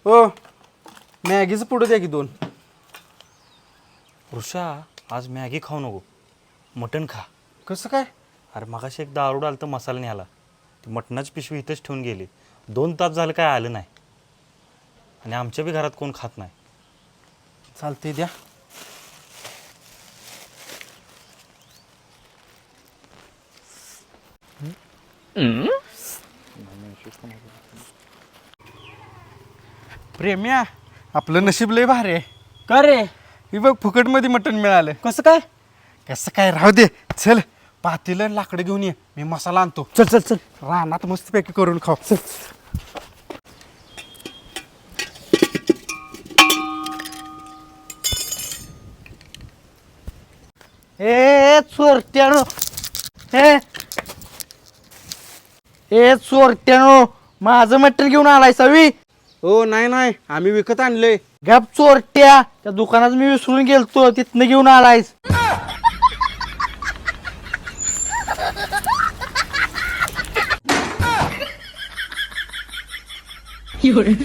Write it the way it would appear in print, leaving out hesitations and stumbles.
हो मॅगीचं पुढं द्या की 2. ऋषा आज मॅगी खाऊ नको, मटण खा. कसं काय? अरे मगाशी एक दारूड आलं तर मसाला नाही आला, ती मटणाची पिशवी इथंच ठेवून गेली. 2 तास झालं काय आलं नाही, आणि आमच्या बी घरात कोण खात नाही. चालते द्या. प्रेम्या आपलं नशीब लय भारी आहे. का रे? ही बघ फुकटमध्ये मटण मिळालं. कसं काय? कसं काय राहू दे. चल पातेलं लाकडं घेऊन ये, मी मसाला आणतो. चल चल चल. रानात मस्तपैकी करून खाऊ. चल. ए चोरट्यानो, ए चोरट्यानो, माझं मटण घेऊन आलाय सवी. हो नाही आम्ही विकत आणलंय. गप चोरट्या, त्या दुकानात मी विसरून गेलतो, तिथनं घेऊन आलायस.有人。